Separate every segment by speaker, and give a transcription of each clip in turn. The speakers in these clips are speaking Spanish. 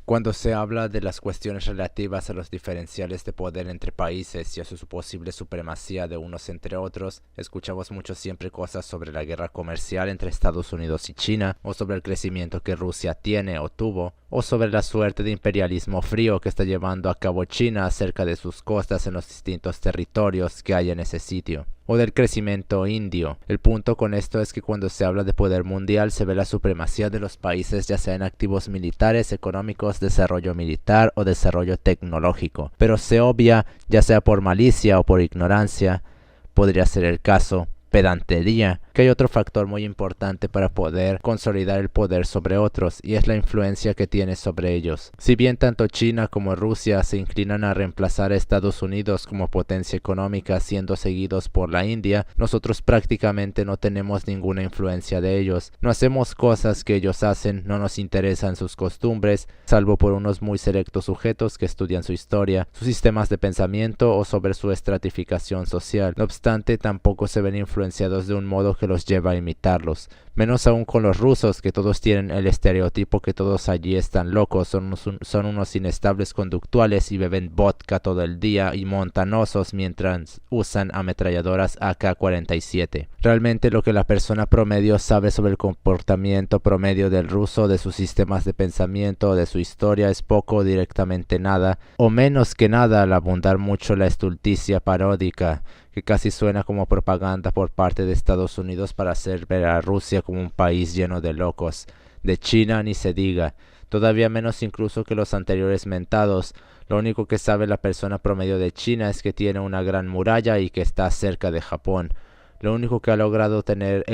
Speaker 1: Cuando se habla de las cuestiones relativas a los diferenciales de poder entre países y a su posible supremacía de unos entre otros, escuchamos mucho siempre cosas sobre la guerra comercial entre Estados Unidos y China, o sobre el crecimiento que Rusia tiene o tuvo, o sobre la suerte de imperialismo frío que está llevando a cabo China acerca de sus costas en los distintos territorios que hay en ese sitio, o del crecimiento indio. El punto con esto es que cuando se habla de poder mundial se ve la supremacía de los países, ya sea en activos militares, económicos, desarrollo militar o desarrollo tecnológico, pero se obvia, ya sea por malicia o por ignorancia, podría ser el caso, pedantería, que hay otro factor muy importante para poder consolidar el poder sobre otros, y es la influencia que tiene sobre ellos. Si bien tanto China como Rusia se inclinan a reemplazar a Estados Unidos como potencia económica siendo seguidos por la India, nosotros prácticamente no tenemos ninguna influencia de ellos. No hacemos cosas que ellos hacen, no nos interesan sus costumbres, salvo por unos muy selectos sujetos que estudian su historia, sus sistemas de pensamiento o sobre su estratificación social. No obstante, tampoco se ven influenciados de un modo que los lleva a imitarlos, menos aún con los rusos, que todos tienen el estereotipo que todos allí están locos, son unos inestables conductuales y beben vodka todo el día y montanosos mientras usan ametralladoras AK-47. Realmente lo que la persona promedio sabe sobre el comportamiento promedio del ruso, de sus sistemas de pensamiento o de su historia es poco o directamente nada, o menos que nada al abundar mucho la estulticia paródica, que casi suena como propaganda por parte de Estados Unidos para hacer ver a Rusia como un país lleno de locos. De China ni se diga, todavía menos incluso que los anteriores mentados. Lo único que sabe la persona promedio de China es que tiene una gran muralla y que está cerca de Japón. El único que ha logrado tener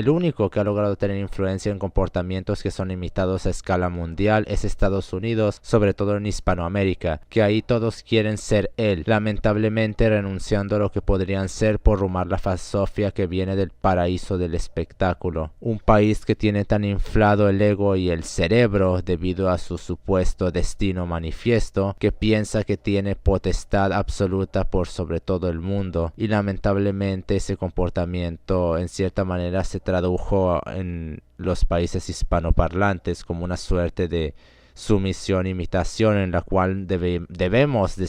Speaker 1: influencia en comportamientos que son imitados a escala mundial es Estados Unidos, sobre todo en Hispanoamérica, que ahí todos quieren ser él, lamentablemente renunciando a lo que podrían ser por rumar la falsofia que viene del paraíso del espectáculo. Un país que tiene tan inflado el ego y el cerebro debido a su supuesto destino manifiesto, que piensa que tiene potestad absoluta por sobre todo el mundo, y lamentablemente ese comportamiento en cierta manera se tradujo en los países hispanoparlantes como una suerte de sumisión-imitación en la cual debemos de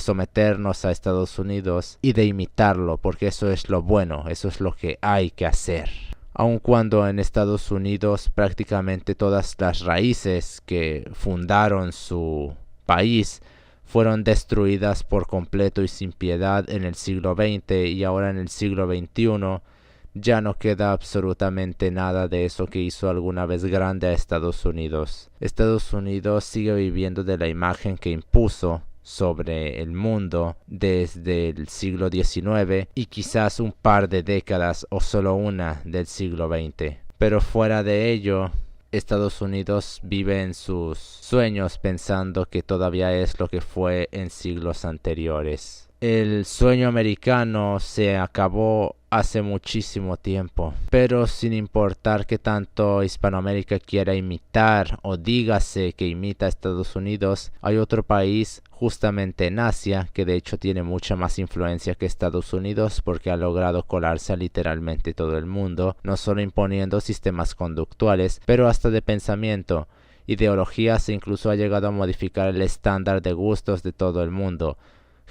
Speaker 1: someternos a Estados Unidos y de imitarlo, porque eso es lo bueno, eso es lo que hay que hacer. Aun cuando en Estados Unidos prácticamente todas las raíces que fundaron su país fueron destruidas por completo y sin piedad en el siglo XX, y ahora en el siglo XXI ya no queda absolutamente nada de eso que hizo alguna vez grande a Estados Unidos. Estados Unidos sigue viviendo de la imagen que impuso sobre el mundo desde el siglo XIX y quizás un par de décadas o solo una del siglo XX. Pero fuera de ello, Estados Unidos vive en sus sueños pensando que todavía es lo que fue en siglos anteriores. El sueño americano se acabó hace muchísimo tiempo, pero sin importar que tanto Hispanoamérica quiera imitar o dígase que imita a Estados Unidos, hay otro país justamente en Asia que de hecho tiene mucha más influencia que Estados Unidos porque ha logrado colarse a literalmente todo el mundo, no solo imponiendo sistemas conductuales, pero hasta de pensamiento, ideologías e incluso ha llegado a modificar el estándar de gustos de todo el mundo.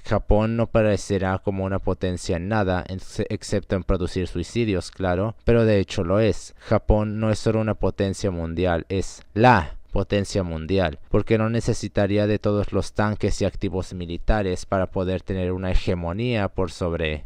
Speaker 1: Japón no parecerá como una potencia en nada, excepto en producir suicidios, claro, pero de hecho lo es. Japón no es solo una potencia mundial, es la potencia mundial, porque no necesitaría de todos los tanques y activos militares para poder tener una hegemonía por sobre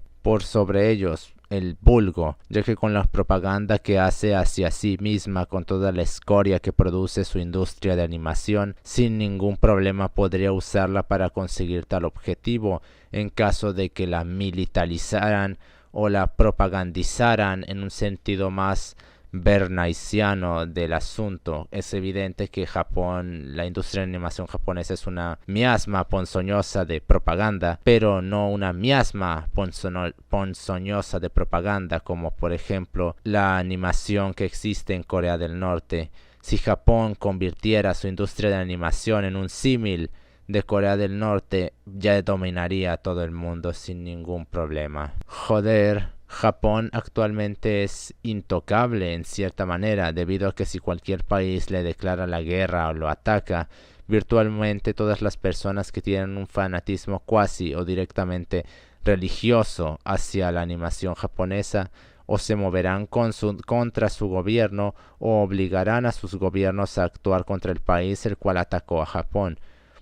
Speaker 1: ellos, el vulgo, ya que con la propaganda que hace hacia sí misma, con toda la escoria que produce su industria de animación, sin ningún problema podría usarla para conseguir tal objetivo, en caso de que la militarizaran o la propagandizaran en un sentido más bernaisiano del asunto. Es evidente que Japón, la industria de animación japonesa es una miasma ponzoñosa de propaganda, pero no una miasma ponzoñosa de propaganda como por ejemplo la animación que existe en Corea del Norte. Si Japón convirtiera su industria de animación en un símil de Corea del Norte, ya dominaría a todo el mundo sin ningún problema. Joder, Japón actualmente es intocable en cierta manera, debido a que si cualquier país le declara la guerra o lo ataca, virtualmente todas las personas que tienen un fanatismo cuasi o directamente religioso hacia la animación japonesa o se moverán contra su gobierno o obligarán a sus gobiernos a actuar contra el país el cual atacó a Japón,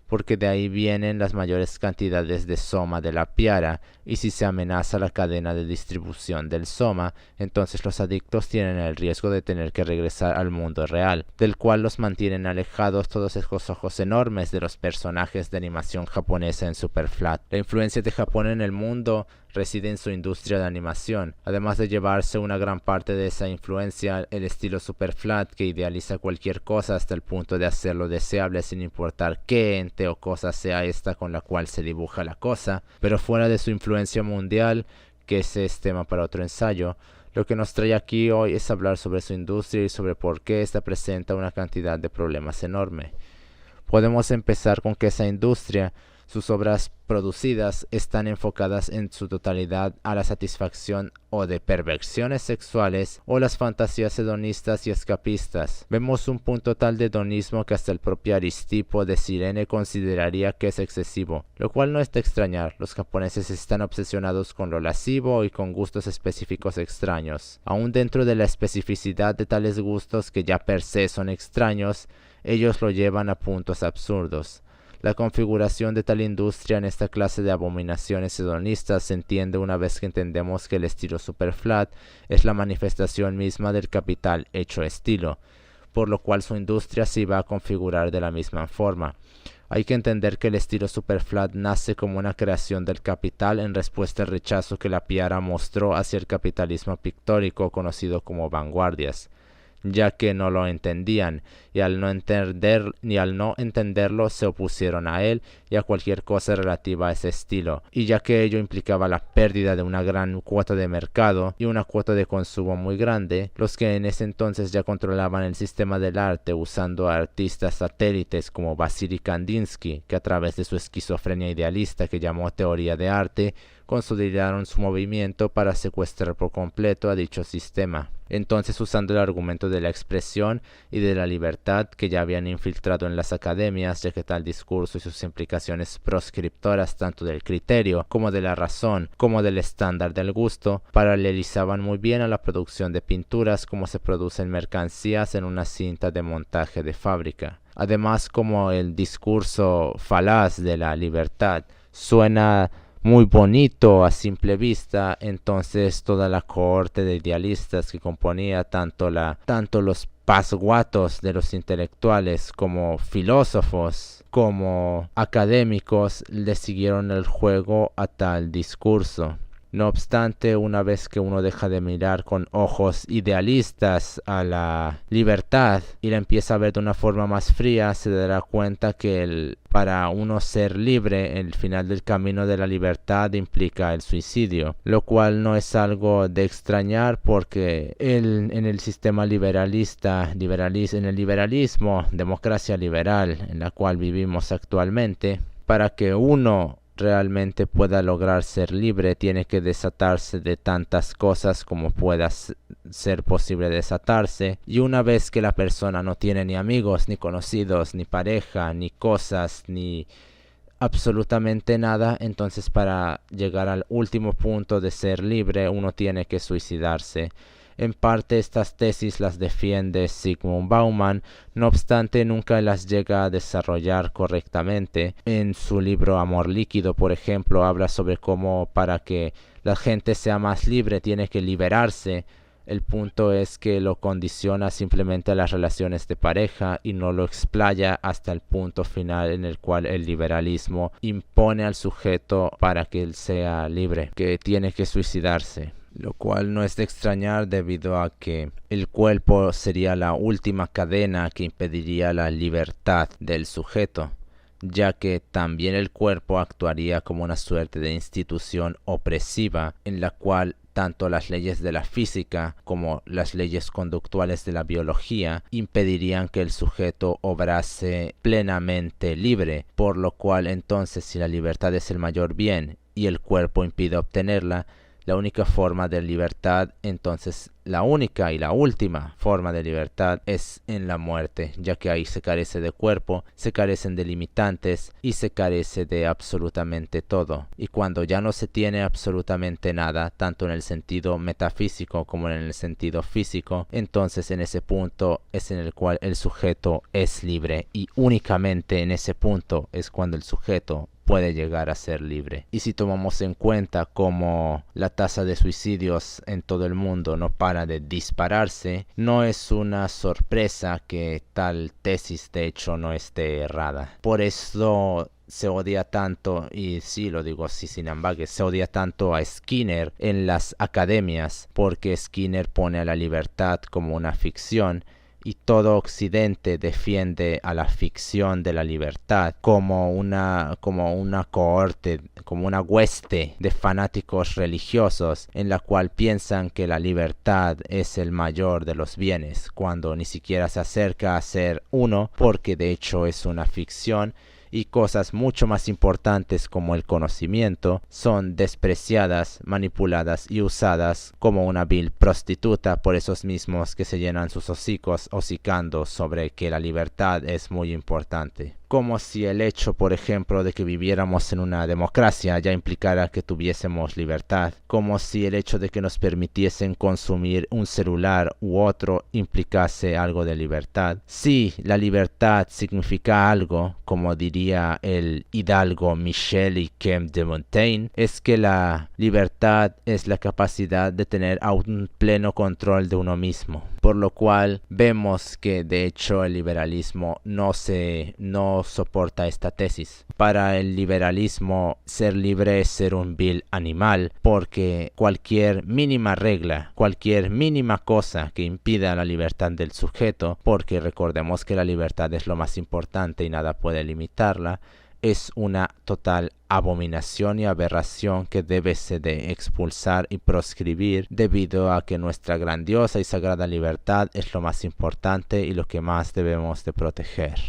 Speaker 1: porque de ahí vienen las mayores cantidades de soma de la piara, y si se amenaza la cadena de distribución del soma, entonces los adictos tienen el riesgo de tener que regresar al mundo real, del cual los mantienen alejados todos esos ojos enormes de los personajes de animación japonesa en Superflat. La influencia de Japón en el mundo reside en su industria de animación, además de llevarse una gran parte de esa influencia el estilo Superflat, que idealiza cualquier cosa hasta el punto de hacerlo deseable sin importar qué ente o cosa sea esta con la cual se dibuja la cosa. Pero fuera de su influencia mundial, que ese es tema para otro ensayo, lo que nos trae aquí hoy es hablar sobre su industria y sobre por qué esta presenta una cantidad de problemas enorme. Podemos empezar con que esa industria, sus obras producidas están enfocadas en su totalidad a la satisfacción o de perversiones sexuales o las fantasías hedonistas y escapistas. Vemos un punto tal de hedonismo que hasta el propio Aristipo de Cirene consideraría que es excesivo, lo cual no es de extrañar. Los japoneses están obsesionados con lo lascivo y con gustos específicos extraños. Aún dentro de la especificidad de tales gustos que ya per se son extraños, ellos lo llevan a puntos absurdos. La configuración de tal industria en esta clase de abominaciones hedonistas se entiende una vez que entendemos que el estilo Superflat es la manifestación misma del capital hecho estilo, por lo cual su industria se va a configurar de la misma forma. Hay que entender que el estilo Superflat nace como una creación del capital en respuesta al rechazo que la Piara mostró hacia el capitalismo pictórico conocido como vanguardias, ya que no lo entendían, y al no entenderlo se opusieron a él y a cualquier cosa relativa a ese estilo, y ya que ello implicaba la pérdida de una gran cuota de mercado y una cuota de consumo muy grande, los que en ese entonces ya controlaban el sistema del arte usando a artistas satélites como Vasily Kandinsky, que a través de su esquizofrenia idealista que llamó teoría de arte, consolidaron su movimiento para secuestrar por completo a dicho sistema. Entonces, usando el argumento de la expresión y de la libertad que ya habían infiltrado en las academias, ya que tal discurso y sus implicaciones proscriptoras tanto del criterio como de la razón como del estándar del gusto paralelizaban muy bien a la producción de pinturas como se producen mercancías en una cinta de montaje de fábrica. Además, como el discurso falaz de la libertad suena muy bonito a simple vista, entonces toda la cohorte de idealistas que componía tanto los pasguatos de los intelectuales como filósofos como académicos le siguieron el juego a tal discurso. No obstante, una vez que uno deja de mirar con ojos idealistas a la libertad y la empieza a ver de una forma más fría, se dará cuenta que para uno ser libre, el final del camino de la libertad implica el suicidio, lo cual no es algo de extrañar porque en el sistema liberalista, en el liberalismo, democracia liberal en la cual vivimos actualmente, para que uno realmente pueda lograr ser libre, tiene que desatarse de tantas cosas como pueda ser posible desatarse, y una vez que la persona no tiene ni amigos, ni conocidos, ni pareja, ni cosas, ni absolutamente nada, entonces para llegar al último punto de ser libre uno tiene que suicidarse. En parte estas tesis las defiende Zygmunt Bauman, no obstante nunca las llega a desarrollar correctamente. En su libro Amor Líquido, por ejemplo, habla sobre cómo para que la gente sea más libre tiene que liberarse. El punto es que lo condiciona simplemente a las relaciones de pareja y no lo explaya hasta el punto final en el cual el liberalismo impone al sujeto para que él sea libre, que tiene que suicidarse. Lo cual no es de extrañar debido a que el cuerpo sería la última cadena que impediría la libertad del sujeto, ya que también el cuerpo actuaría como una suerte de institución opresiva en la cual tanto las leyes de la física como las leyes conductuales de la biología impedirían que el sujeto obrase plenamente libre, por lo cual entonces si la libertad es el mayor bien y el cuerpo impide obtenerla, la única forma de libertad, entonces la única y la última forma de libertad es en la muerte, ya que ahí se carece de cuerpo, se carecen de limitantes y se carece de absolutamente todo. Y cuando ya no se tiene absolutamente nada, tanto en el sentido metafísico como en el sentido físico, entonces en ese punto es en el cual el sujeto es libre, y únicamente en ese punto es cuando el sujeto puede llegar a ser libre. Y si tomamos en cuenta cómo la tasa de suicidios en todo el mundo no para de dispararse, no es una sorpresa que tal tesis de hecho no esté errada. Por eso se odia tanto, y sí lo digo así sin embargo, se odia tanto a Skinner en las academias, porque Skinner pone a la libertad como una ficción, y todo Occidente defiende a la ficción de la libertad como una cohorte, como una hueste de fanáticos religiosos en la cual piensan que la libertad es el mayor de los bienes, cuando ni siquiera se acerca a ser uno, porque de hecho es una ficción, y cosas mucho más importantes como el conocimiento son despreciadas, manipuladas y usadas como una vil prostituta por esos mismos que se llenan sus hocicos hocicando sobre que la libertad es muy importante. Como si el hecho, por ejemplo, de que viviéramos en una democracia ya implicara que tuviésemos libertad. Como si el hecho de que nos permitiesen consumir un celular u otro implicase algo de libertad. Si la libertad significa algo, como diría el hidalgo Michel Iquem de Montaigne, es que la libertad es la capacidad de tener un pleno control de uno mismo. Por lo cual vemos que de hecho el liberalismo no soporta esta tesis. Para el liberalismo, ser libre es ser un vil animal, porque cualquier mínima regla, cualquier mínima cosa que impida la libertad del sujeto, porque recordemos que la libertad es lo más importante y nada puede limitarla, es una total abominación y aberración que debe ser de expulsar y proscribir, debido a que nuestra grandiosa y sagrada libertad es lo más importante y lo que más debemos de proteger.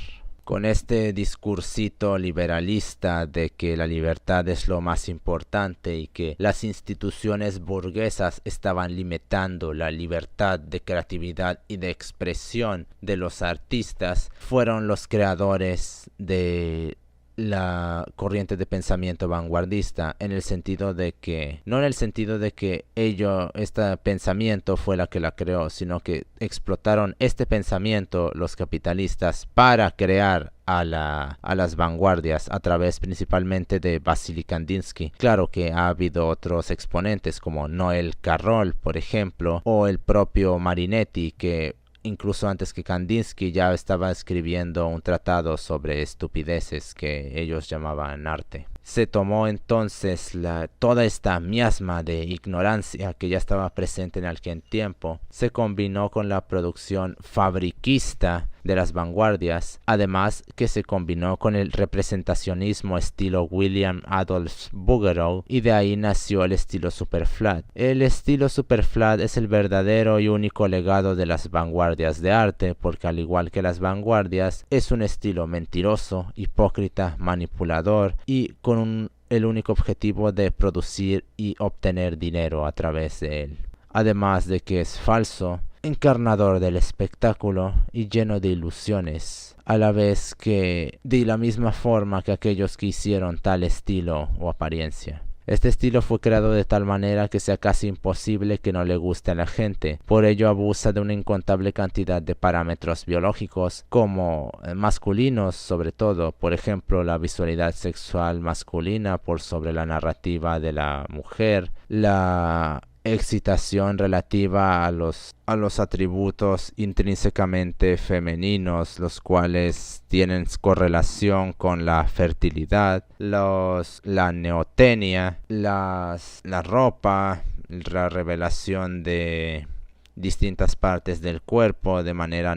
Speaker 1: Con este discursito liberalista de que la libertad es lo más importante y que las instituciones burguesas estaban limitando la libertad de creatividad y de expresión de los artistas, fueron los creadores de la corriente de pensamiento vanguardista, en el sentido de que, no en el sentido de que este pensamiento fue la que la creó, sino que explotaron este pensamiento los capitalistas para crear a las vanguardias a través principalmente de Vasily Kandinsky. Claro que ha habido otros exponentes como Noel Carroll, por ejemplo, o el propio Marinetti, que incluso antes que Kandinsky ya estaba escribiendo un tratado sobre estupideces que ellos llamaban arte. Se tomó entonces toda esta miasma de ignorancia que ya estaba presente en aquel tiempo, se combinó con la producción fabriquista de las vanguardias, además que se combinó con el representacionismo estilo William Adolph Bouguereau, y de ahí nació el estilo Superflat. El estilo Superflat es el verdadero y único legado de las vanguardias de arte, porque al igual que las vanguardias es un estilo mentiroso, hipócrita, manipulador y con el único objetivo de producir y obtener dinero a través de él. Además de que es falso, encarnador del espectáculo y lleno de ilusiones, a la vez que de la misma forma que aquellos que hicieron tal estilo o apariencia. Este estilo fue creado de tal manera que sea casi imposible que no le guste a la gente. Por ello abusa de una incontable cantidad de parámetros biológicos, como masculinos sobre todo, por ejemplo la visualidad sexual masculina por sobre la narrativa de la mujer, la excitación relativa a los atributos intrínsecamente femeninos, los cuales tienen correlación con la fertilidad, la neotenia, la ropa, la revelación de distintas partes del cuerpo de manera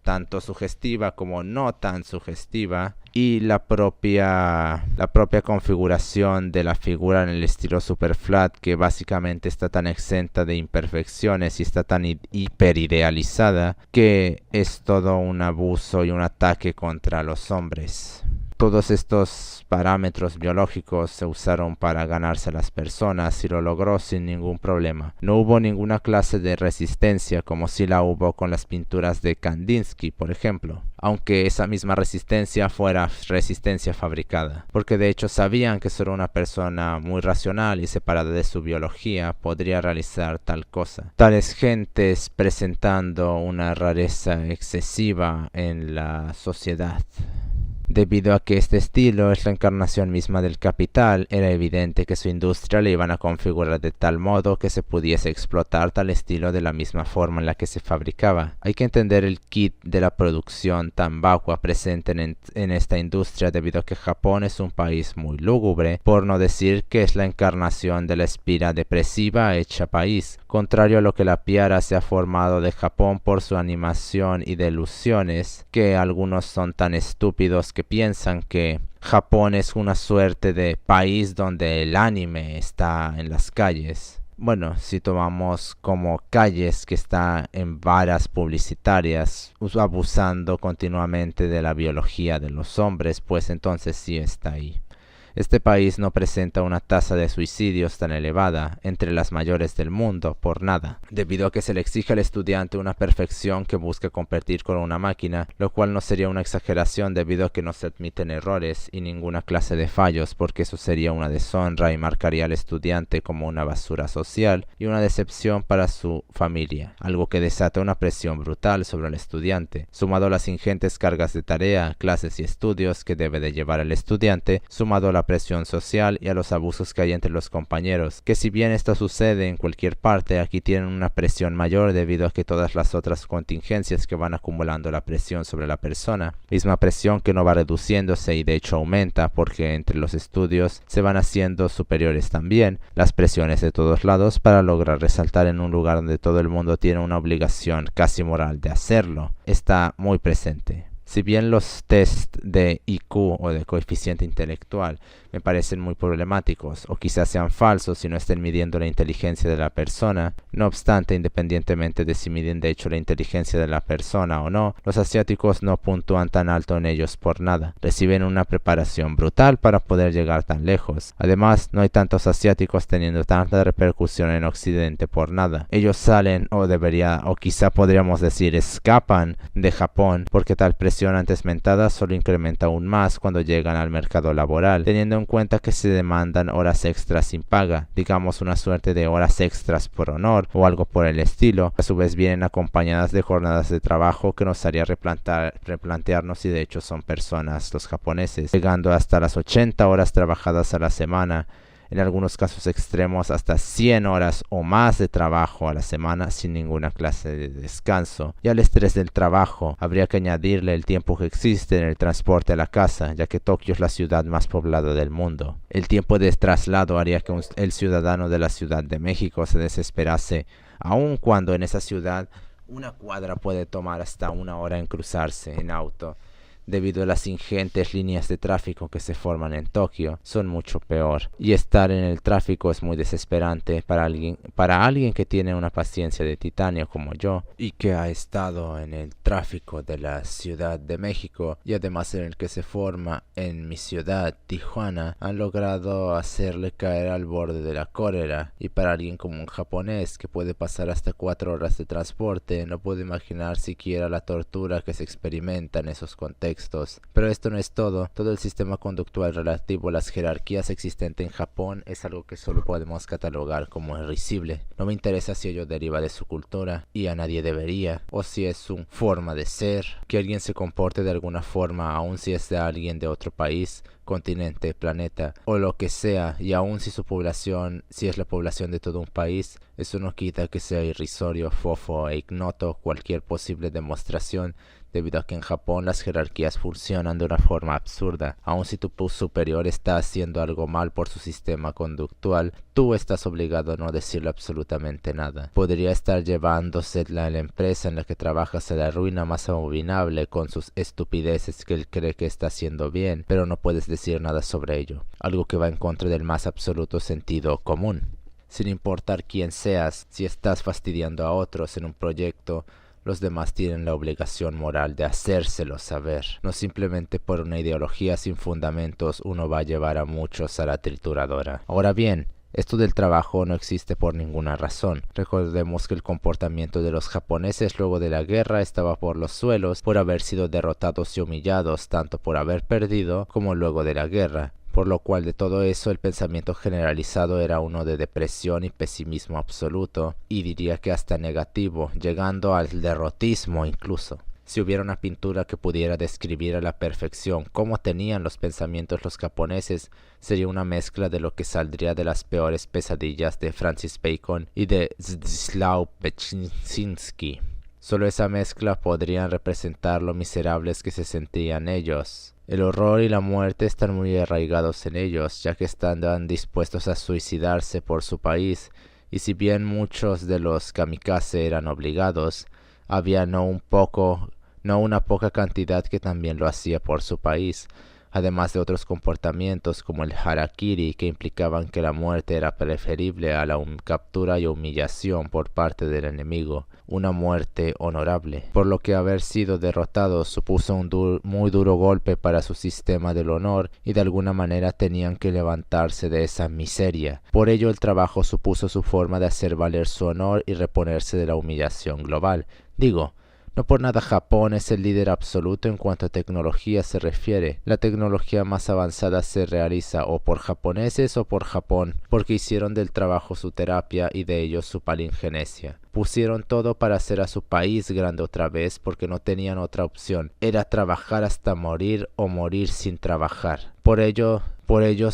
Speaker 1: tanto sugestiva como no tan sugestiva, y la propia configuración de la figura en el estilo Superflat, que básicamente está tan exenta de imperfecciones y está tan hiperidealizada que es todo un abuso y un ataque contra los hombres. Todos estos parámetros biológicos se usaron para ganarse a las personas y lo logró sin ningún problema. No hubo ninguna clase de resistencia como si la hubo con las pinturas de Kandinsky, por ejemplo, aunque esa misma resistencia fuera resistencia fabricada, porque de hecho sabían que solo una persona muy racional y separada de su biología podría realizar tal cosa. Tales gentes presentando una rareza excesiva en la sociedad. Debido a que este estilo es la encarnación misma del capital, era evidente que su industria la iban a configurar de tal modo que se pudiese explotar tal estilo de la misma forma en la que se fabricaba. Hay que entender el kit de la producción tan vacua presente en esta industria debido a que Japón es un país muy lúgubre, por no decir que es la encarnación de la espira depresiva hecha país. Contrario a lo que la piara se ha formado de Japón por su animación y delusiones, que algunos son tan estúpidos que piensan que Japón es una suerte de país donde el anime está en las calles. Bueno, si tomamos como calles que está en varas publicitarias, abusando continuamente de la biología de los hombres, pues entonces sí está ahí. Este país no presenta una tasa de suicidios tan elevada, entre las mayores del mundo, por nada, debido a que se le exige al estudiante una perfección que busca competir con una máquina, lo cual no sería una exageración debido a que no se admiten errores y ninguna clase de fallos, porque eso sería una deshonra y marcaría al estudiante como una basura social y una decepción para su familia, algo que desata una presión brutal sobre el estudiante, sumado a las ingentes cargas de tarea, clases y estudios que debe de llevar el estudiante, sumado a la presión social y a los abusos que hay entre los compañeros, que si bien esto sucede en cualquier parte, aquí tienen una presión mayor debido a que todas las otras contingencias que van acumulando la presión sobre la persona, misma presión que no va reduciéndose y de hecho aumenta porque entre los estudios se van haciendo superiores también las presiones de todos lados para lograr resaltar en un lugar donde todo el mundo tiene una obligación casi moral de hacerlo, está muy presente. Si bien los test de IQ o de coeficiente intelectual me parecen muy problemáticos o quizás sean falsos y no estén midiendo la inteligencia de la persona, no obstante, independientemente de si miden de hecho la inteligencia de la persona o no, los asiáticos no puntúan tan alto en ellos por nada. Reciben una preparación brutal para poder llegar tan lejos. Además, no hay tantos asiáticos teniendo tanta repercusión en Occidente por nada. Ellos salen o quizá podríamos decir escapan de Japón porque tal presión antes mentada solo incrementa aún más cuando llegan al mercado laboral, teniendo en cuenta que se demandan horas extras sin paga, digamos una suerte de horas extras por honor o algo por el estilo. A su vez vienen acompañadas de jornadas de trabajo que nos haría replantearnos si de hecho son personas los japoneses, llegando hasta las 80 horas trabajadas a la semana. En algunos casos extremos hasta 100 horas o más de trabajo a la semana sin ninguna clase de descanso. Y al estrés del trabajo habría que añadirle el tiempo que existe en el transporte a la casa, ya que Tokio es la ciudad más poblada del mundo. El tiempo de traslado haría que el ciudadano de la Ciudad de México se desesperase, aun cuando en esa ciudad una cuadra puede tomar hasta 1 hora en cruzarse en auto. Debido a las ingentes líneas de tráfico que se forman en Tokio, son mucho peor. Y estar en el tráfico es muy desesperante para alguien que tiene una paciencia de titanio como yo, y que ha estado en el tráfico de la Ciudad de México, y además en el que se forma en mi ciudad, Tijuana, han logrado hacerle caer al borde de la cólera. Y para alguien como un japonés que puede pasar hasta 4 horas de transporte, no puedo imaginar siquiera la tortura que se experimenta en esos contextos. Pero esto no es todo. Todo el sistema conductual relativo a las jerarquías existentes en Japón es algo que solo podemos catalogar como irrisible. No me interesa si ello deriva de su cultura, y a nadie debería, o si es su forma de ser, que alguien se comporte de alguna forma, aun si es de alguien de otro país, continente, planeta o lo que sea, y aun si su población, si es la población de todo un país, eso no quita que sea irrisorio, fofo e ignoto cualquier posible demostración, debido a que en Japón las jerarquías funcionan de una forma absurda. Aun si tu superior está haciendo algo mal por su sistema conductual, tú estás obligado a no decirle absolutamente nada. Podría estar llevándose la empresa en la que trabajas a la ruina más abominable con sus estupideces que él cree que está haciendo bien, pero no puedes decir nada sobre ello, algo que va en contra del más absoluto sentido común. Sin importar quién seas, si estás fastidiando a otros en un proyecto, los demás tienen la obligación moral de hacérselo saber. No simplemente por una ideología sin fundamentos uno va a llevar a muchos a la trituradora. Ahora bien, esto del trabajo no existe por ninguna razón. Recordemos que el comportamiento de los japoneses luego de la guerra estaba por los suelos por haber sido derrotados y humillados tanto por haber perdido como luego de la guerra. Por lo cual de todo eso el pensamiento generalizado era uno de depresión y pesimismo absoluto, y diría que hasta negativo, llegando al derrotismo incluso. Si hubiera una pintura que pudiera describir a la perfección cómo tenían los pensamientos los japoneses, sería una mezcla de lo que saldría de las peores pesadillas de Francis Bacon y de Zdzisław Beksiński. Solo esa mezcla podrían representar lo miserables que se sentían ellos. El horror y la muerte están muy arraigados en ellos, ya que están dispuestos a suicidarse por su país, y si bien muchos de los kamikaze eran obligados, había no una poca cantidad que también lo hacía por su país, además de otros comportamientos como el harakiri, que implicaban que la muerte era preferible a la captura y humillación por parte del enemigo, una muerte honorable, por lo que haber sido derrotados supuso un muy duro golpe para su sistema del honor, y de alguna manera tenían que levantarse de esa miseria. Por ello el trabajo supuso su forma de hacer valer su honor y reponerse de la humillación global. Digo, no por nada Japón es el líder absoluto en cuanto a tecnología se refiere. La tecnología más avanzada se realiza o por japoneses o por Japón, porque hicieron del trabajo su terapia y de ello su palingenesia. Pusieron todo para hacer a su país grande otra vez porque no tenían otra opción. Era trabajar hasta morir o morir sin trabajar. Por ellos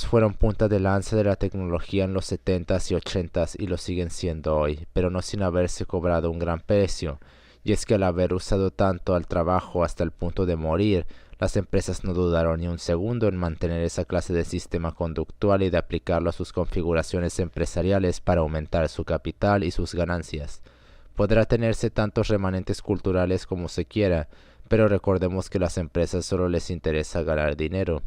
Speaker 1: fueron punta de lanza de la tecnología en los 70s y 80s y lo siguen siendo hoy, pero no sin haberse cobrado un gran precio. Y es que al haber usado tanto al trabajo hasta el punto de morir, las empresas no dudaron ni un segundo en mantener esa clase de sistema conductual y de aplicarlo a sus configuraciones empresariales para aumentar su capital y sus ganancias. Podrá tenerse tantos remanentes culturales como se quiera, pero recordemos que a las empresas solo les interesa ganar dinero.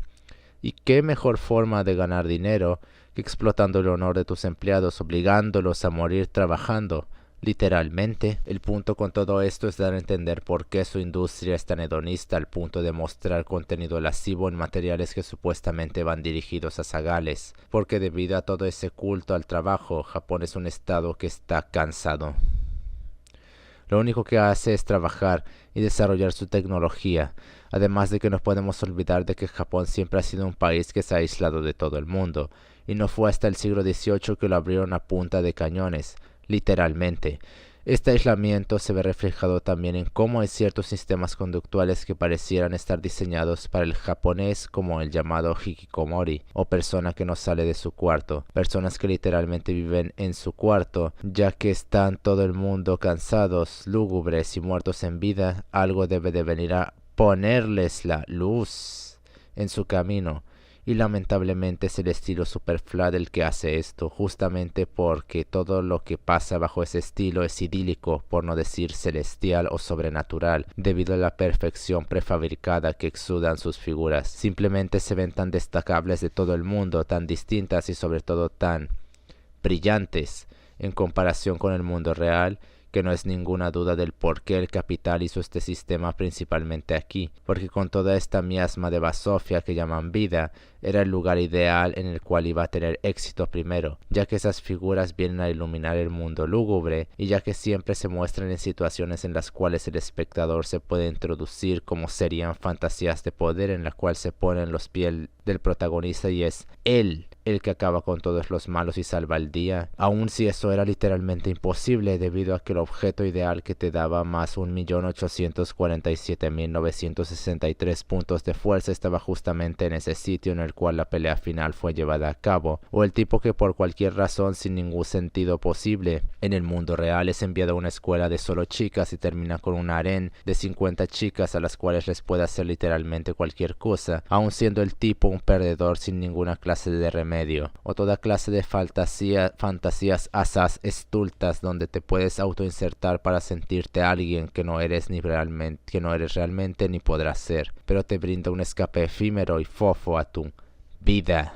Speaker 1: ¿Y qué mejor forma de ganar dinero que explotando el honor de tus empleados, obligándolos a morir trabajando? Literalmente, el punto con todo esto es dar a entender por qué su industria es tan hedonista al punto de mostrar contenido lascivo en materiales que supuestamente van dirigidos a zagales, porque debido a todo ese culto al trabajo, Japón es un estado que está cansado. Lo único que hace es trabajar y desarrollar su tecnología, además de que no podemos olvidar de que Japón siempre ha sido un país que se ha aislado de todo el mundo, y no fue hasta el siglo XVIII que lo abrieron a punta de cañones. Literalmente. Este aislamiento se ve reflejado también en cómo hay ciertos sistemas conductuales que parecieran estar diseñados para el japonés, como el llamado hikikomori, o persona que no sale de su cuarto, personas que literalmente viven en su cuarto, ya que están todo el mundo cansados, lúgubres y muertos en vida. Algo debe de venir a ponerles la luz en su camino. Y lamentablemente es el estilo Superflat el que hace esto, justamente porque todo lo que pasa bajo ese estilo es idílico, por no decir celestial o sobrenatural, debido a la perfección prefabricada que exudan sus figuras. Simplemente se ven tan destacables de todo el mundo, tan distintas y sobre todo tan brillantes en comparación con el mundo real, que no es ninguna duda del por qué el capital hizo este sistema principalmente aquí, porque con toda esta miasma de basofia que llaman vida, era el lugar ideal en el cual iba a tener éxito primero, ya que esas figuras vienen a iluminar el mundo lúgubre, y ya que siempre se muestran en situaciones en las cuales el espectador se puede introducir como serían fantasías de poder en la cual se pone en los pies del protagonista y es él el que acaba con todos los malos y salva el día, aun si eso era literalmente imposible debido a que el objeto ideal que te daba más 1.847.963 puntos de fuerza estaba justamente en ese sitio en el cual la pelea final fue llevada a cabo, o el tipo que por cualquier razón sin ningún sentido posible en el mundo real es enviado a una escuela de solo chicas y termina con un harén de 50 chicas a las cuales les puede hacer literalmente cualquier cosa, aun siendo el tipo un perdedor sin ninguna clase de remedio, o toda clase de fantasías asaz estultas donde te puedes autoinsertar para sentirte alguien que no eres realmente ni podrás ser, pero te brinda un escape efímero y fofo a tu vida,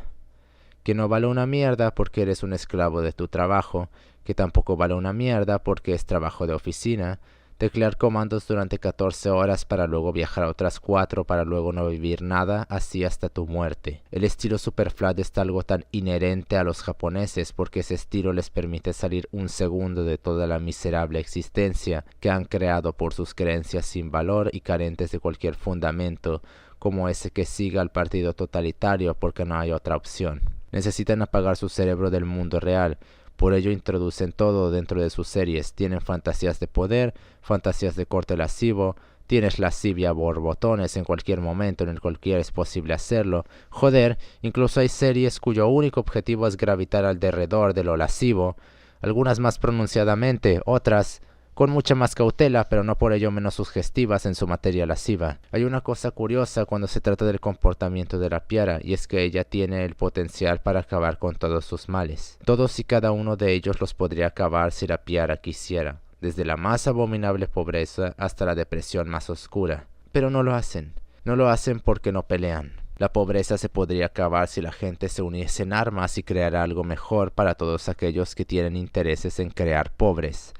Speaker 1: que no vale una mierda porque eres un esclavo de tu trabajo, que tampoco vale una mierda porque es trabajo de oficina, Teclear comandos durante 14 horas para luego viajar a otras 4 para luego no vivir nada, así hasta tu muerte. El estilo Superflat es algo tan inherente a los japoneses porque ese estilo les permite salir un segundo de toda la miserable existencia que han creado por sus creencias sin valor y carentes de cualquier fundamento, como ese que siga al partido totalitario porque no hay otra opción. Necesitan apagar su cerebro del mundo real. Por ello introducen todo dentro de sus series. Tienen fantasías de poder, fantasías de corte lascivo, tienes lascivia a borbotones en cualquier momento en el cualquier es posible hacerlo. Joder, incluso hay series cuyo único objetivo es gravitar alrededor de lo lascivo, algunas más pronunciadamente, otras con mucha más cautela, pero no por ello menos sugestivas en su materia lasciva. Hay una cosa curiosa cuando se trata del comportamiento de la Piara, y es que ella tiene el potencial para acabar con todos sus males. Todos y cada uno de ellos los podría acabar si la Piara quisiera, desde la más abominable pobreza hasta la depresión más oscura. Pero no lo hacen. No lo hacen porque no pelean. La pobreza se podría acabar si la gente se uniese en armas y creara algo mejor para todos aquellos que tienen intereses en crear pobres.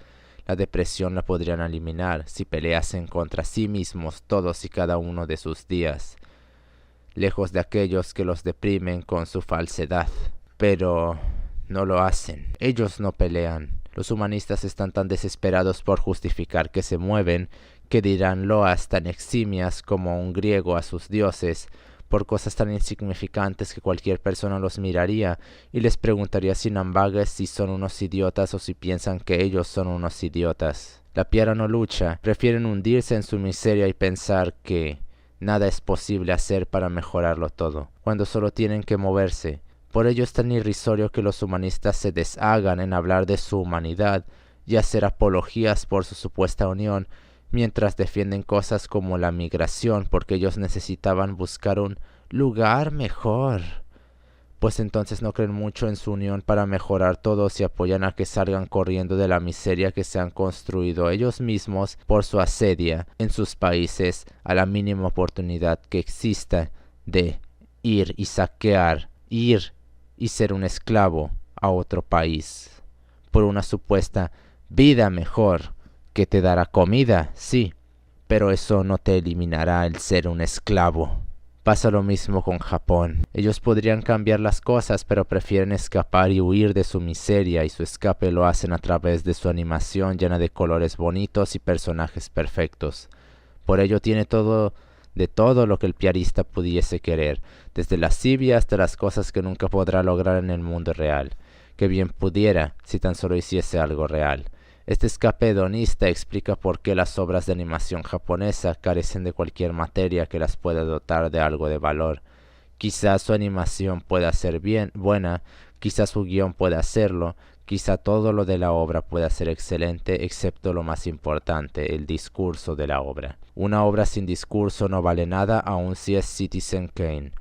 Speaker 1: La depresión la podrían eliminar si peleasen contra sí mismos todos y cada uno de sus días, lejos de aquellos que los deprimen con su falsedad. Pero no lo hacen. Ellos no pelean. Los humanistas están tan desesperados por justificar que se mueven, que dirán loas tan eximias como un griego a sus dioses, por cosas tan insignificantes que cualquier persona los miraría y les preguntaría sin ambages si son unos idiotas o si piensan que ellos son unos idiotas. La Piara no lucha, prefieren hundirse en su miseria y pensar que nada es posible hacer para mejorarlo todo, cuando solo tienen que moverse. Por ello es tan irrisorio que los humanistas se deshagan en hablar de su humanidad y hacer apologías por su supuesta unión, mientras defienden cosas como la migración porque ellos necesitaban buscar un lugar mejor. Pues entonces no creen mucho en su unión para mejorar todos y apoyan a que salgan corriendo de la miseria que se han construido ellos mismos por su asedia en sus países a la mínima oportunidad que exista de ir y saquear, ir y ser un esclavo a otro país por una supuesta vida mejor que te dará comida, sí, pero eso no te eliminará el ser un esclavo. Pasa lo mismo con Japón. Ellos podrían cambiar las cosas, pero prefieren escapar y huir de su miseria, y su escape lo hacen a través de su animación llena de colores bonitos y personajes perfectos. Por ello tiene todo lo que el piarista pudiese querer, desde lascivia hasta las cosas que nunca podrá lograr en el mundo real, que bien pudiera si tan solo hiciese algo real. Este escape hedonista explica por qué las obras de animación japonesa carecen de cualquier materia que las pueda dotar de algo de valor. Quizás su animación pueda ser buena, quizás su guión pueda hacerlo, quizá todo lo de la obra pueda ser excelente, excepto lo más importante, el discurso de la obra. Una obra sin discurso no vale nada, aun si es Citizen Kane,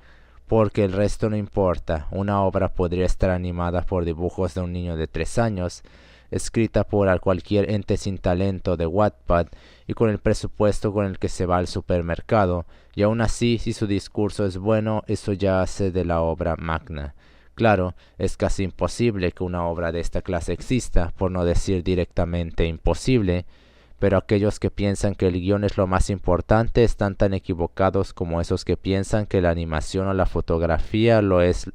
Speaker 1: porque el resto no importa. Una obra podría estar animada por dibujos de un niño de 3 años, escrita por cualquier ente sin talento de Wattpad y con el presupuesto con el que se va al supermercado, y aún así, si su discurso es bueno, eso ya hace de la obra magna. Claro, es casi imposible que una obra de esta clase exista, por no decir directamente imposible, pero aquellos que piensan que el guión es lo más importante están tan equivocados como esos que piensan que la animación o la fotografía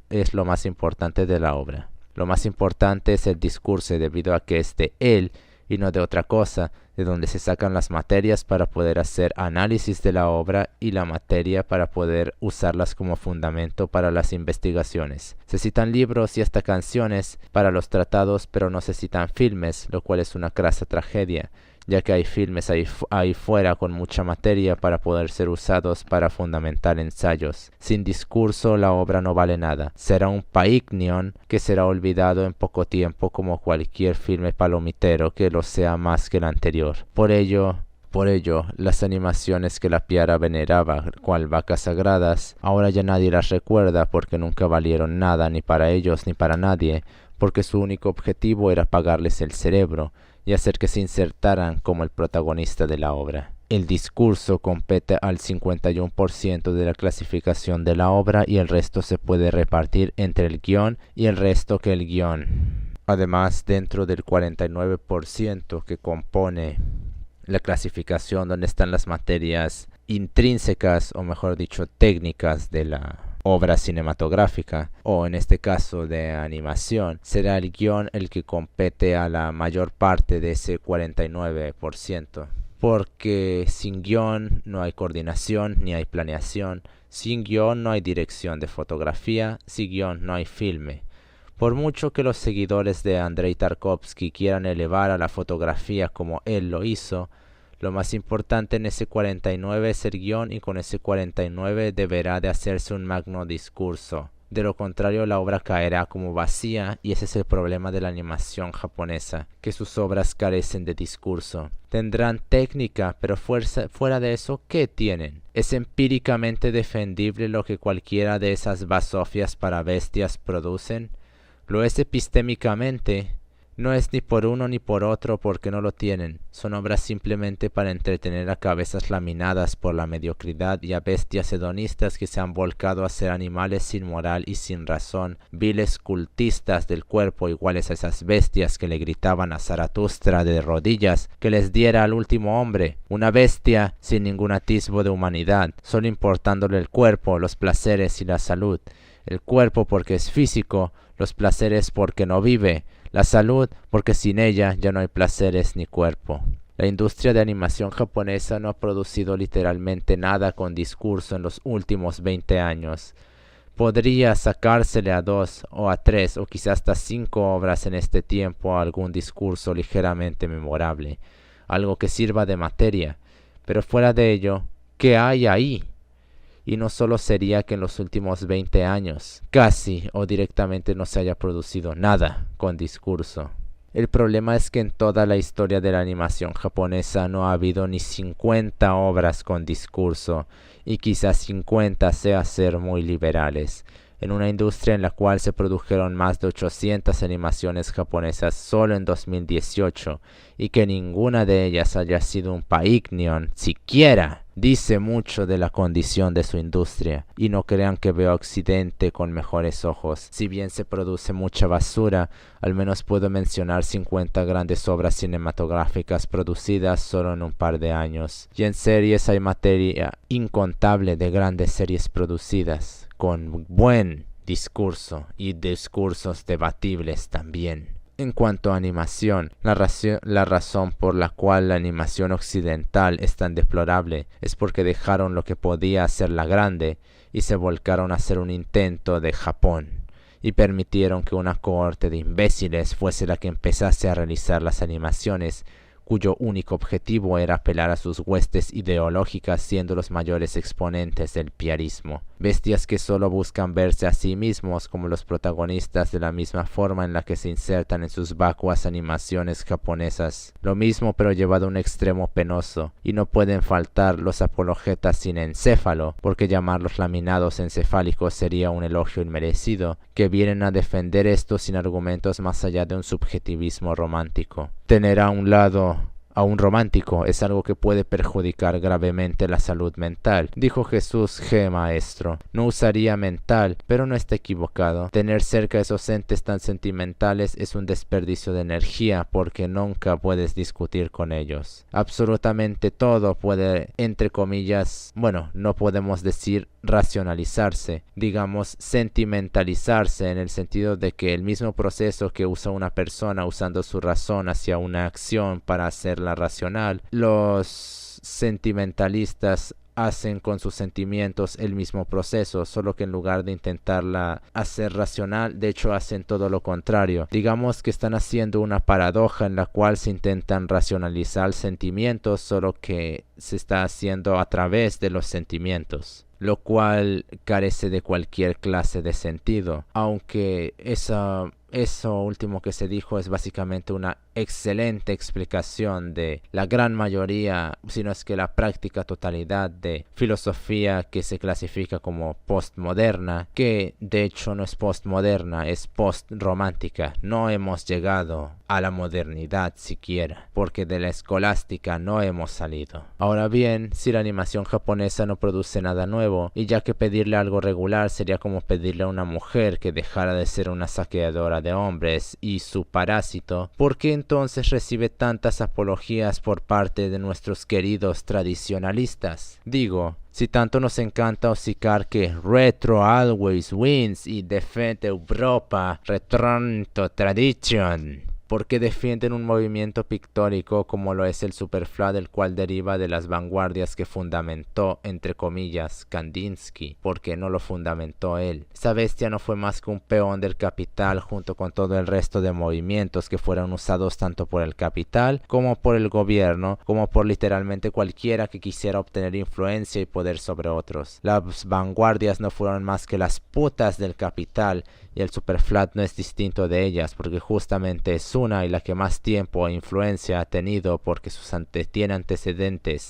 Speaker 1: es lo más importante de la obra. Lo más importante es el discurso, debido a que es de él y no de otra cosa, de donde se sacan las materias para poder hacer análisis de la obra y la materia para poder usarlas como fundamento para las investigaciones. Se citan libros y hasta canciones para los tratados, pero no se citan filmes, lo cual es una crasa tragedia, ya que hay filmes ahí fuera con mucha materia para poder ser usados para fundamentar ensayos. Sin discurso la obra no vale nada. Será un paignion que será olvidado en poco tiempo como cualquier filme palomitero que lo sea más que el anterior. Por ello, las animaciones que la Piara veneraba, cual vacas sagradas, ahora ya nadie las recuerda porque nunca valieron nada ni para ellos ni para nadie, porque su único objetivo era apagarles el cerebro y hacer que se insertaran como el protagonista de la obra. El discurso compete al 51% de la clasificación de la obra y el resto se puede repartir entre el guión y el resto que el guión. Además, dentro del 49% que compone la clasificación donde están las materias intrínsecas, o mejor dicho, técnicas de la obra cinematográfica, o en este caso de animación, será el guión el que compete a la mayor parte de ese 49%. Porque sin guión no hay coordinación ni hay planeación, sin guión no hay dirección de fotografía, sin guión no hay filme. Por mucho que los seguidores de Andrei Tarkovsky quieran elevar a la fotografía como él lo hizo, lo más importante en ese 49 es el guión, y con ese 49 deberá de hacerse un magno discurso. De lo contrario, la obra caerá como vacía, y ese es el problema de la animación japonesa, que sus obras carecen de discurso. Tendrán técnica, pero fuera de eso, ¿qué tienen? ¿Es empíricamente defendible lo que cualquiera de esas basofias para bestias producen? Lo es epistémicamente. No es ni por uno ni por otro, porque no lo tienen. Son obras simplemente para entretener a cabezas laminadas por la mediocridad y a bestias hedonistas que se han volcado a ser animales sin moral y sin razón, viles cultistas del cuerpo iguales a esas bestias que le gritaban a Zaratustra de rodillas que les diera al último hombre, una bestia sin ningún atisbo de humanidad, solo importándole el cuerpo, los placeres y la salud. El cuerpo porque es físico, los placeres porque no vive, la salud porque sin ella ya no hay placeres ni cuerpo. La industria de animación japonesa no ha producido literalmente nada con discurso en los últimos 20 años. Podría sacársele a 2 o a 3 o quizás hasta 5 obras en este tiempo algún discurso ligeramente memorable, algo que sirva de materia, pero fuera de ello, ¿qué hay ahí? Y no solo sería que en los últimos 20 años casi o directamente no se haya producido nada con discurso. El problema es que en toda la historia de la animación japonesa no ha habido ni 50 obras con discurso, y quizás 50 sea ser muy liberales. En una industria en la cual se produjeron más de 800 animaciones japonesas solo en 2018, y que ninguna de ellas haya sido un paiknion siquiera, dice mucho de la condición de su industria. Y no crean que veo a Occidente con mejores ojos. Si bien se produce mucha basura, al menos puedo mencionar 50 grandes obras cinematográficas producidas solo en un par de años. Y en series hay materia incontable de grandes series producidas, con buen discurso y discursos debatibles también. En cuanto a animación, la razón por la cual la animación occidental es tan deplorable es porque dejaron lo que podía hacer la grande y se volcaron a hacer un intento de Japón, y permitieron que una cohorte de imbéciles fuese la que empezase a realizar las animaciones, cuyo único objetivo era apelar a sus huestes ideológicas, siendo los mayores exponentes del piarismo. Bestias que solo buscan verse a sí mismos como los protagonistas de la misma forma en la que se insertan en sus vacuas animaciones japonesas. Lo mismo pero llevado a un extremo penoso, y no pueden faltar los apologetas sin encéfalo, porque llamarlos laminados encefálicos sería un elogio inmerecido, que vienen a defender esto sin argumentos más allá de un subjetivismo romántico. Tener a un lado a un romántico es algo que puede perjudicar gravemente la salud mental, dijo Jesús G. Maestro. No usaría mental, pero no está equivocado. Tener cerca esos entes tan sentimentales es un desperdicio de energía, porque nunca puedes discutir con ellos. Absolutamente todo puede, entre comillas, no podemos decir racionalizarse, digamos sentimentalizarse, en el sentido de que el mismo proceso que usa una persona usando su razón hacia una acción para hacerla racional, los sentimentalistas hacen con sus sentimientos el mismo proceso, solo que en lugar de intentarla hacer racional, de hecho hacen todo lo contrario. Digamos que están haciendo una paradoja en la cual se intentan racionalizar sentimientos, solo que se está haciendo a través de los sentimientos, lo cual carece de cualquier clase de sentido, aunque eso último que se dijo es básicamente una excelente explicación de la gran mayoría, si no es que la práctica totalidad de filosofía que se clasifica como postmoderna, que de hecho no es postmoderna, es postromántica. No hemos llegado a la modernidad siquiera, porque de la escolástica no hemos salido. Ahora bien, si la animación japonesa no produce nada nuevo, y ya que pedirle algo regular sería como pedirle a una mujer que dejara de ser una saqueadora trata de hombres y su parásito, ¿por qué entonces recibe tantas apologías por parte de nuestros queridos tradicionalistas? Digo, si tanto nos encanta hocicar que Retro always wins y Defend Europa, Return to Tradition, ¿por qué defienden un movimiento pictórico como lo es el Superflat, el cual deriva de las vanguardias que fundamentó, entre comillas, Kandinsky? ¿Por qué no lo fundamentó él? Esa bestia no fue más que un peón del capital junto con todo el resto de movimientos que fueron usados tanto por el capital como por el gobierno, como por literalmente cualquiera que quisiera obtener influencia y poder sobre otros. Las vanguardias no fueron más que las putas del capital, y el Superflat no es distinto de ellas, porque justamente es una y la que más tiempo e influencia ha tenido, porque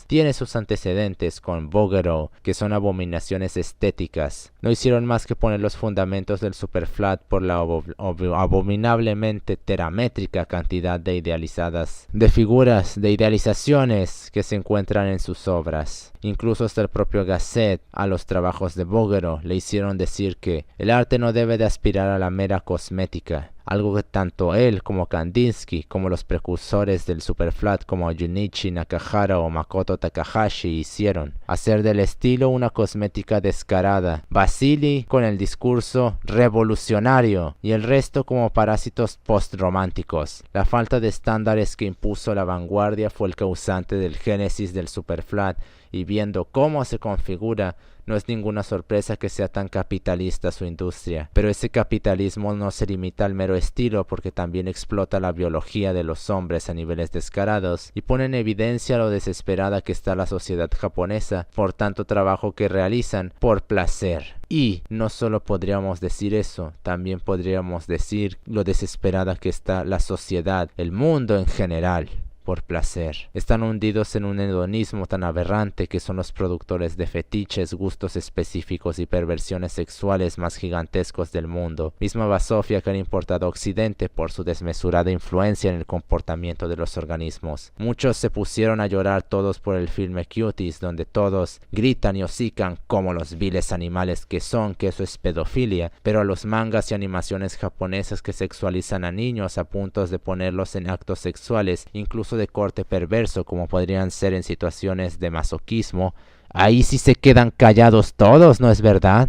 Speaker 1: tiene sus antecedentes con Bouguereau, que son abominaciones estéticas. No hicieron más que poner los fundamentos del Superflat por la abominablemente teramétrica cantidad de idealizaciones que se encuentran en sus obras. Incluso hasta el propio Gasset, a los trabajos de Bouguereau, le hicieron decir que el arte no debe de aspirar a la mera cosmética, algo que tanto él como Kandinsky, como los precursores del Superflat como Junichi Nakahara o Makoto Takahashi hicieron, hacer del estilo una cosmética descarada, Basili con el discurso revolucionario y el resto como parásitos postrománticos. La falta de estándares que impuso la vanguardia fue el causante del génesis del Superflat, y viendo cómo se configura, no es ninguna sorpresa que sea tan capitalista su industria. Pero ese capitalismo no se limita al mero estilo, porque también explota la biología de los hombres a niveles descarados y pone en evidencia lo desesperada que está la sociedad japonesa por tanto trabajo que realizan por placer. Y no solo podríamos decir eso, también podríamos decir lo desesperada que está la sociedad, el mundo en general, por placer. Están hundidos en un hedonismo tan aberrante que son los productores de fetiches, gustos específicos y perversiones sexuales más gigantescos del mundo, misma basofia que han importado a Occidente por su desmesurada influencia en el comportamiento de los organismos. Muchos se pusieron a llorar todos por el filme Cuties, donde todos gritan y hocican como los viles animales que son, que eso es pedofilia, pero a los mangas y animaciones japonesas que sexualizan a niños a punto de ponerlos en actos sexuales, incluso de corte perverso, como podrían ser en situaciones de masoquismo, ahí sí se quedan callados todos, ¿no es verdad?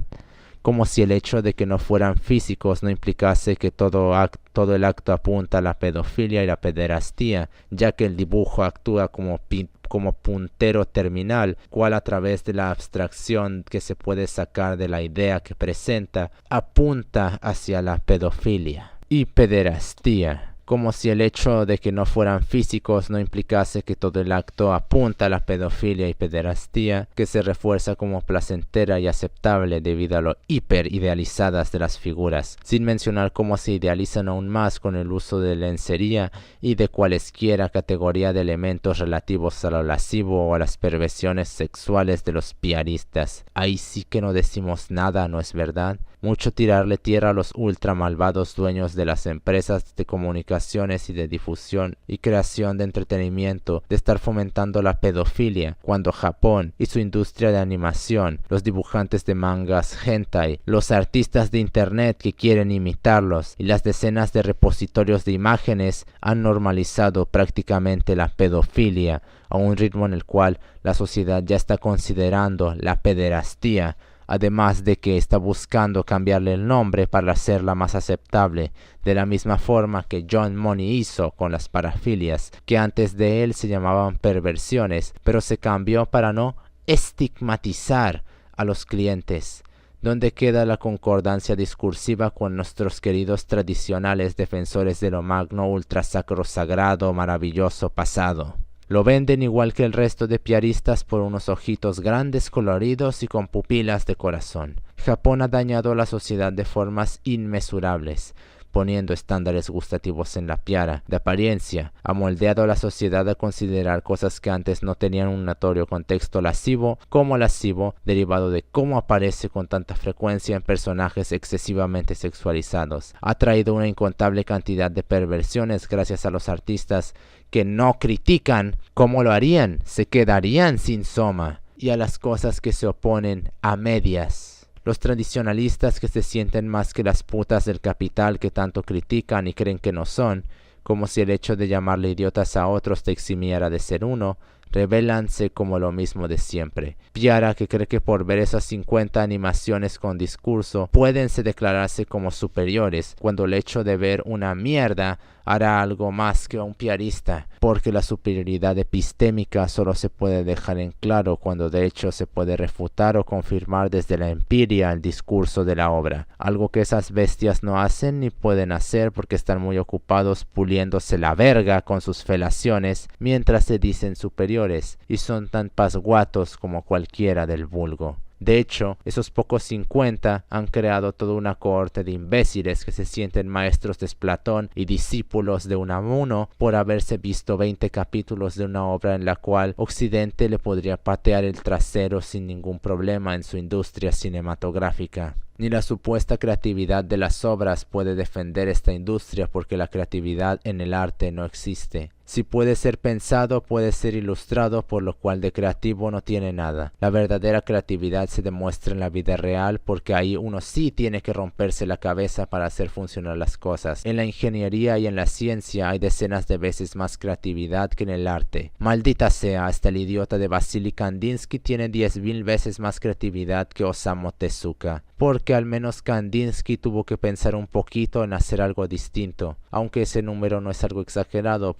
Speaker 1: Como si el hecho de que no fueran físicos no implicase que todo el acto apunta a la pedofilia y la pederastía, ya que el dibujo actúa como puntero terminal, cual a través de la abstracción que se puede sacar de la idea que presenta, apunta hacia la pedofilia y pederastía. Como si el hecho de que no fueran físicos no implicase que todo el acto apunta a la pedofilia y pederastía, que se refuerza como placentera y aceptable debido a lo hiperidealizadas de las figuras, sin mencionar cómo se idealizan aún más con el uso de lencería y de cualesquiera categoría de elementos relativos a lo lascivo o a las perversiones sexuales de los piaristas. Ahí sí que no decimos nada, ¿no es verdad? Mucho tirarle tierra a los ultra malvados dueños de las empresas de comunicaciones y de difusión y creación de entretenimiento de estar fomentando la pedofilia, cuando Japón y su industria de animación, los dibujantes de mangas hentai, los artistas de internet que quieren imitarlos y las decenas de repositorios de imágenes han normalizado prácticamente la pedofilia a un ritmo en el cual la sociedad ya está considerando la pederastía, además de que está buscando cambiarle el nombre para hacerla más aceptable, de la misma forma que John Money hizo con las parafilias, que antes de él se llamaban perversiones, pero se cambió para no estigmatizar a los clientes. ¿Dónde queda la concordancia discursiva con nuestros queridos tradicionales defensores de lo magno, ultra sacro, sagrado, maravilloso pasado? Lo venden igual que el resto de piaristas por unos ojitos grandes, coloridos y con pupilas de corazón. Japón ha dañado a la sociedad de formas inmesurables, poniendo estándares gustativos en la piara, de apariencia, ha moldeado a la sociedad a considerar cosas que antes no tenían un notorio contexto lascivo, como lascivo, derivado de cómo aparece con tanta frecuencia en personajes excesivamente sexualizados. Ha traído una incontable cantidad de perversiones gracias a los artistas que no critican cómo lo harían, se quedarían sin soma, y a las cosas que se oponen a medias. Los tradicionalistas que se sienten más que las putas del capital que tanto critican y creen que no son, como si el hecho de llamarle idiotas a otros te eximiera de ser uno, revélanse como lo mismo de siempre. Piara, que cree que por ver esas 50 animaciones con discurso puedense declararse como superiores, cuando el hecho de ver una mierda hará algo más que un piarista, porque la superioridad epistémica solo se puede dejar en claro cuando de hecho se puede refutar o confirmar desde la empiria el discurso de la obra, algo que esas bestias no hacen ni pueden hacer porque están muy ocupados puliéndose la verga con sus felaciones mientras se dicen superiores y son tan pasguatos como cualquiera del vulgo. De hecho, esos pocos 50 han creado toda una cohorte de imbéciles que se sienten maestros de Platón y discípulos de Unamuno por haberse visto 20 capítulos de una obra en la cual Occidente le podría patear el trasero sin ningún problema en su industria cinematográfica. Ni la supuesta creatividad de las obras puede defender esta industria porque la creatividad en el arte no existe. Si puede ser pensado, puede ser ilustrado, por lo cual de creativo no tiene nada. La verdadera creatividad se demuestra en la vida real porque ahí uno sí tiene que romperse la cabeza para hacer funcionar las cosas. En la ingeniería y en la ciencia hay decenas de veces más creatividad que en el arte. Maldita sea, hasta el idiota de Vasily Kandinsky tiene 10.000 veces más creatividad que Osamu Tezuka. Porque al menos Kandinsky tuvo que pensar un poquito en hacer algo distinto, aunque ese número no es algo exagerado,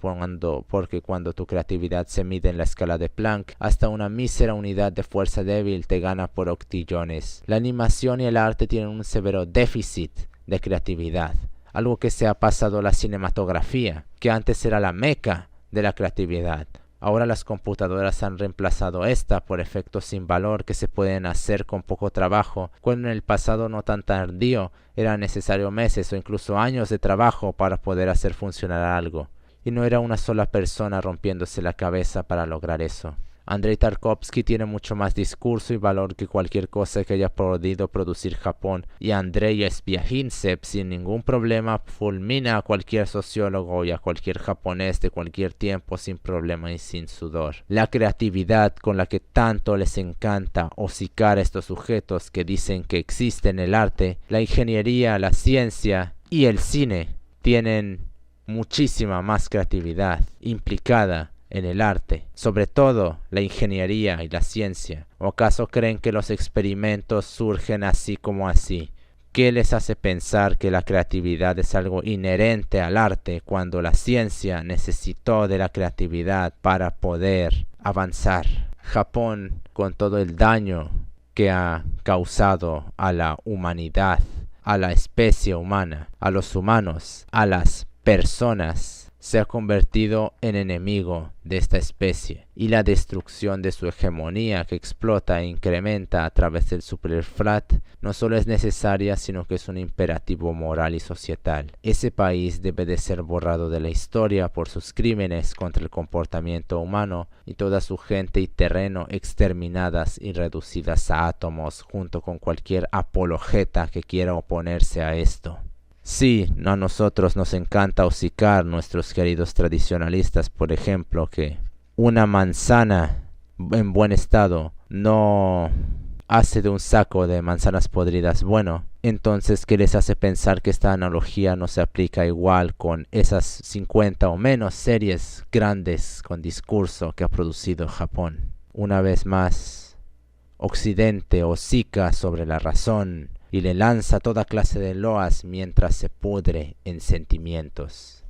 Speaker 1: porque cuando tu creatividad se mide en la escala de Planck, hasta una mísera unidad de fuerza débil te gana por octillones. La animación y el arte tienen un severo déficit de creatividad, algo que se ha pasado a la cinematografía, que antes era la meca de la creatividad. Ahora las computadoras han reemplazado esta por efectos sin valor que se pueden hacer con poco trabajo, cuando en el pasado no tan tardío era necesario meses o incluso años de trabajo para poder hacer funcionar algo. Y no era una sola persona rompiéndose la cabeza para lograr eso. Andrei Tarkovsky tiene mucho más discurso y valor que cualquier cosa que haya podido producir Japón, y Andrei Sviajintsev sin ningún problema fulmina a cualquier sociólogo y a cualquier japonés de cualquier tiempo sin problema y sin sudor. La creatividad con la que tanto les encanta hocicar a estos sujetos que dicen que existe en el arte, la ingeniería, la ciencia y el cine tienen muchísima más creatividad implicada en el arte, sobre todo la ingeniería y la ciencia. ¿O acaso creen que los experimentos surgen así como así? ¿Qué les hace pensar que la creatividad es algo inherente al arte cuando la ciencia necesitó de la creatividad para poder avanzar? Japón, con todo el daño que ha causado a la humanidad, a la especie humana, a los humanos, a las personas, se ha convertido en enemigo de esta especie, y la destrucción de su hegemonía que explota e incrementa a través del superflat no solo es necesaria, sino que es un imperativo moral y societal. Ese país debe de ser borrado de la historia por sus crímenes contra el comportamiento humano y toda su gente y terreno exterminadas y reducidas a átomos junto con cualquier apologeta que quiera oponerse a esto. Sí, a nosotros nos encanta hocicar nuestros queridos tradicionalistas, por ejemplo, que una manzana en buen estado no hace de un saco de manzanas podridas bueno. Entonces, ¿qué les hace pensar que esta analogía no se aplica igual con esas 50 o menos series grandes con discurso que ha producido Japón? Una vez más, Occidente hocica sobre la razón y le lanza toda clase de loas mientras se pudre en sentimientos.